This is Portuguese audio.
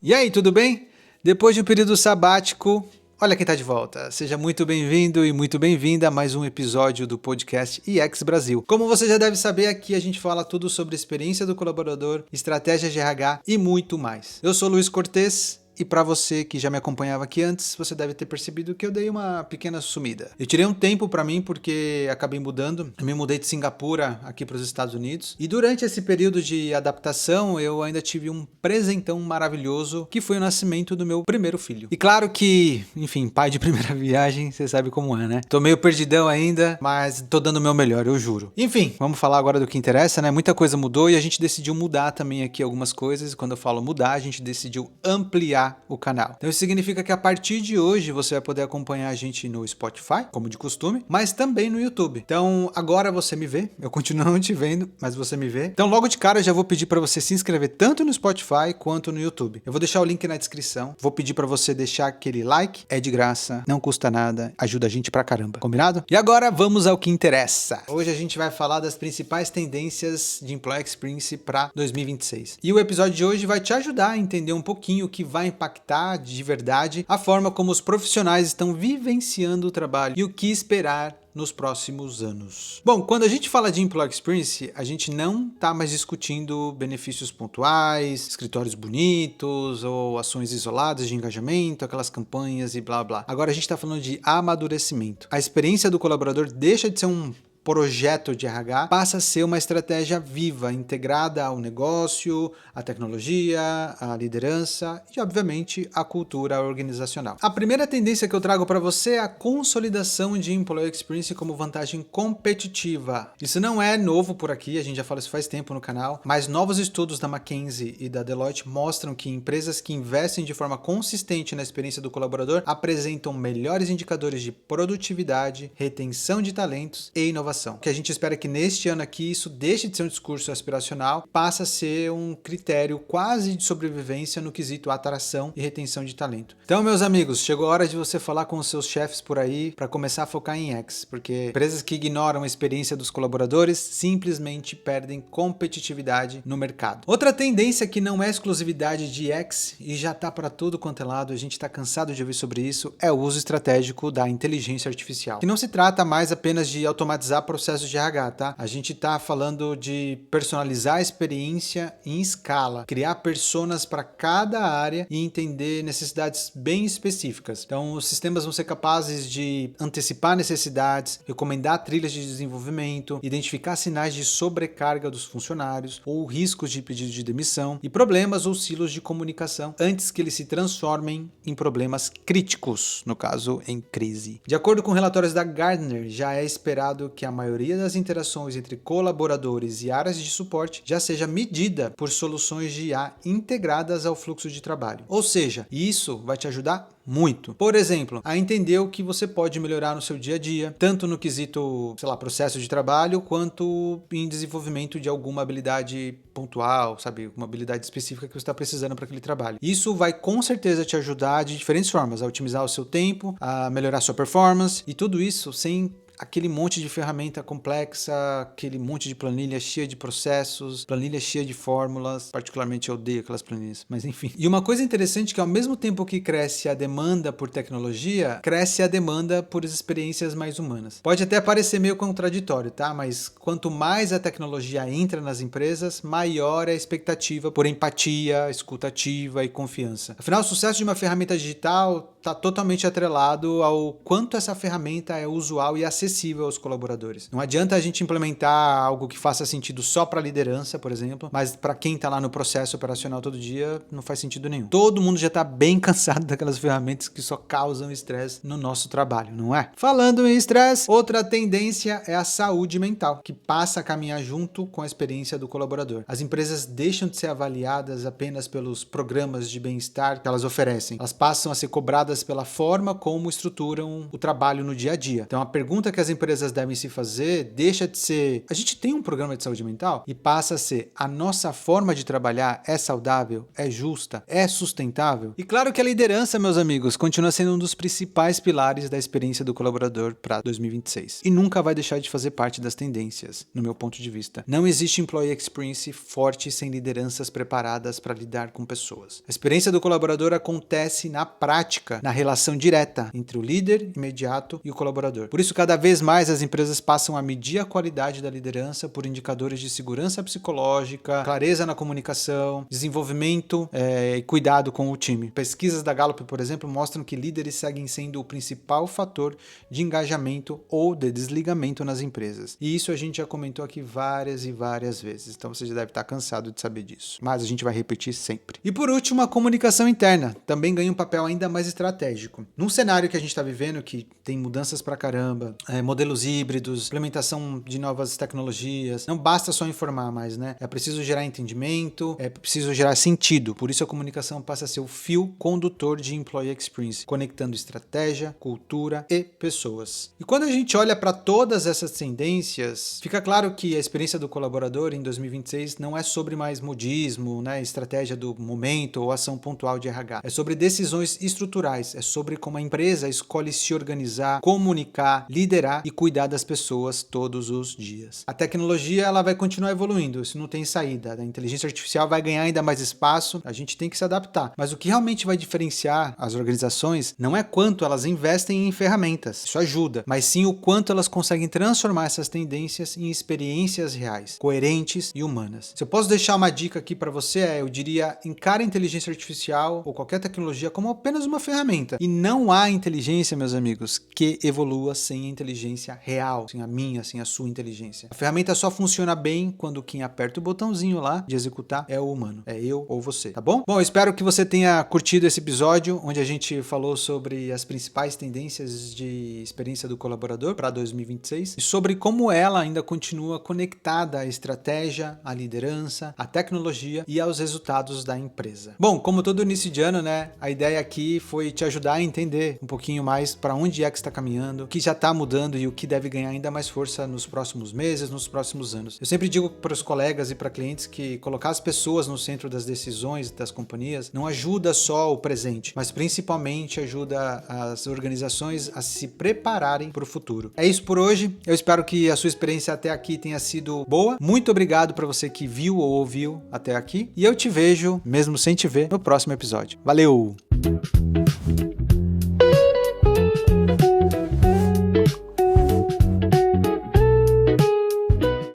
E aí, tudo bem? Depois de um período sabático, olha quem está de volta. Seja muito bem-vindo e muito bem-vinda a mais um episódio do podcast EX Brasil. Como você já deve saber, aqui a gente fala tudo sobre experiência do colaborador, estratégia de RH e muito mais. Eu sou Luiz Cortez. E para você que já me acompanhava aqui antes, você deve ter percebido que eu dei uma pequena sumida. Eu tirei um tempo para mim porque acabei mudando. Eu me mudei de Singapura aqui para os Estados Unidos. E durante esse período de adaptação, eu ainda tive um presentão maravilhoso, que foi o nascimento do meu primeiro filho. E claro que, enfim, pai de primeira viagem, você sabe como é, né? Tô meio perdidão ainda, mas tô dando o meu melhor, eu juro. Enfim, vamos falar agora do que interessa, né? Muita coisa mudou e a gente decidiu mudar também aqui algumas coisas. Quando eu falo mudar, a gente decidiu ampliar o canal. Então isso significa que a partir de hoje você vai poder acompanhar a gente no Spotify, como de costume, mas também no YouTube. Então agora você me vê, eu continuo não te vendo, mas você me vê. Então logo de cara eu já vou pedir para você se inscrever tanto no Spotify quanto no YouTube. Eu vou deixar o link na descrição, vou pedir para você deixar aquele like, é de graça, não custa nada, ajuda a gente pra caramba, combinado? E agora vamos ao que interessa. Hoje a gente vai falar das principais tendências de Employee Experience para 2026. E o episódio de hoje vai te ajudar a entender um pouquinho o que vai impactar de verdade a forma como os profissionais estão vivenciando o trabalho e o que esperar nos próximos anos. Bom, quando a gente fala de Employee Experience, a gente não está mais discutindo benefícios pontuais, escritórios bonitos ou ações isoladas de engajamento, aquelas campanhas e blá blá. Agora a gente está falando de amadurecimento. A experiência do colaborador deixa de ser um projeto de RH, passa a ser uma estratégia viva, integrada ao negócio, à tecnologia, à liderança e, obviamente, à cultura organizacional. A primeira tendência que eu trago para você é a consolidação de Employee Experience como vantagem competitiva. Isso não é novo por aqui, a gente já fala isso faz tempo no canal, mas novos estudos da McKinsey e da Deloitte mostram que empresas que investem de forma consistente na experiência do colaborador apresentam melhores indicadores de produtividade, retenção de talentos e inovação. O que a gente espera é que neste ano aqui isso deixe de ser um discurso aspiracional, passa a ser um critério quase de sobrevivência no quesito atração e retenção de talento. Então, meus amigos, chegou a hora de você falar com os seus chefes por aí para começar a focar em X, porque empresas que ignoram a experiência dos colaboradores simplesmente perdem competitividade no mercado. Outra tendência que não é exclusividade de X e já está para tudo quanto é lado, a gente está cansado de ouvir sobre isso, é o uso estratégico da inteligência artificial. Que não se trata mais apenas de automatizar processos de RH, tá? A gente tá falando de personalizar a experiência em escala, criar personas para cada área e entender necessidades bem específicas. Então, os sistemas vão ser capazes de antecipar necessidades, recomendar trilhas de desenvolvimento, identificar sinais de sobrecarga dos funcionários ou riscos de pedido de demissão e problemas ou silos de comunicação antes que eles se transformem em problemas críticos, no caso, em crise. De acordo com relatórios da Gartner, já é esperado que a maioria das interações entre colaboradores e áreas de suporte já seja medida por soluções de IA integradas ao fluxo de trabalho. Ou seja, isso vai te ajudar muito. Por exemplo, a entender o que você pode melhorar no seu dia a dia, tanto no quesito, processo de trabalho, quanto em desenvolvimento de alguma habilidade pontual, uma habilidade específica que você está precisando para aquele trabalho. Isso vai com certeza te ajudar de diferentes formas, a otimizar o seu tempo, a melhorar sua performance e tudo isso sem aquele monte de ferramenta complexa, aquele monte de planilha cheia de processos, planilha cheia de fórmulas. Particularmente eu odeio aquelas planilhas, mas enfim. E uma coisa interessante é que ao mesmo tempo que cresce a demanda por tecnologia, cresce a demanda por experiências mais humanas. Pode até parecer meio contraditório, tá? Mas quanto mais a tecnologia entra nas empresas, maior é a expectativa por empatia, escuta ativa e confiança. Afinal, o sucesso de uma ferramenta digital está totalmente atrelado ao quanto essa ferramenta é usual e acessível aos colaboradores. Não adianta a gente implementar algo que faça sentido só para a liderança, por exemplo, mas para quem está lá no processo operacional todo dia, não faz sentido nenhum. Todo mundo já está bem cansado daquelas ferramentas que só causam estresse no nosso trabalho, não é? Falando em estresse, outra tendência é a saúde mental, que passa a caminhar junto com a experiência do colaborador. As empresas deixam de ser avaliadas apenas pelos programas de bem-estar que elas oferecem. Elas passam a ser cobradas pela forma como estruturam o trabalho no dia a dia. Então a pergunta que que as empresas devem se fazer deixa de ser a gente tem um programa de saúde mental e passa a ser a nossa forma de trabalhar é saudável, é justa, é sustentável. E claro que a liderança, meus amigos, continua sendo um dos principais pilares da experiência do colaborador para 2026 e nunca vai deixar de fazer parte das tendências, no meu ponto de vista. Não existe employee experience forte sem lideranças preparadas para lidar com pessoas. A experiência do colaborador acontece na prática, na relação direta entre o líder imediato e o colaborador. Por isso, cada vez mais as empresas passam a medir a qualidade da liderança por indicadores de segurança psicológica, clareza na comunicação, desenvolvimento e cuidado com o time. Pesquisas da Gallup, por exemplo, mostram que líderes seguem sendo o principal fator de engajamento ou de desligamento nas empresas. E isso a gente já comentou aqui várias e várias vezes, então você já deve estar cansado de saber disso. Mas a gente vai repetir sempre. E por último, a comunicação interna também ganha um papel ainda mais estratégico. Num cenário que a gente está vivendo, que tem mudanças pra caramba, modelos híbridos, implementação de novas tecnologias, não basta só informar mais, né? É preciso gerar entendimento, é preciso gerar sentido. Por isso a comunicação passa a ser o fio condutor de employee experience, conectando estratégia, cultura e pessoas. E quando a gente olha para todas essas tendências, fica claro que a experiência do colaborador em 2026 não é sobre mais modismo, né, estratégia do momento ou ação pontual de RH. É sobre decisões estruturais, é sobre como a empresa escolhe se organizar, comunicar, liderar e cuidar das pessoas todos os dias. A tecnologia ela vai continuar evoluindo, isso não tem saída. A inteligência artificial vai ganhar ainda mais espaço, a gente tem que se adaptar. Mas o que realmente vai diferenciar as organizações não é quanto elas investem em ferramentas, isso ajuda, mas sim o quanto elas conseguem transformar essas tendências em experiências reais, coerentes e humanas. Se eu posso deixar uma dica aqui para você, eu diria, encare a inteligência artificial ou qualquer tecnologia como apenas uma ferramenta. E não há inteligência, meus amigos, que evolua sem a inteligência real, sem a minha, sem a sua inteligência. A ferramenta só funciona bem quando quem aperta o botãozinho lá de executar é o humano, é eu ou você, tá bom? Bom, eu espero que você tenha curtido esse episódio, onde a gente falou sobre as principais tendências de experiência do colaborador para 2026 e sobre como ela ainda continua conectada à estratégia, à liderança, à tecnologia e aos resultados da empresa. Bom, como todo início de ano, né, a ideia aqui foi te ajudar a entender um pouquinho mais para onde é que está caminhando, o que já está mudando e o que deve ganhar ainda mais força nos próximos meses, nos próximos anos. Eu sempre digo para os colegas e para clientes que colocar as pessoas no centro das decisões das companhias não ajuda só o presente, mas principalmente ajuda as organizações a se prepararem para o futuro. É isso por hoje. Eu espero que a sua experiência até aqui tenha sido boa. Muito obrigado para você que viu ou ouviu até aqui. E eu te vejo, mesmo sem te ver, no próximo episódio. Valeu!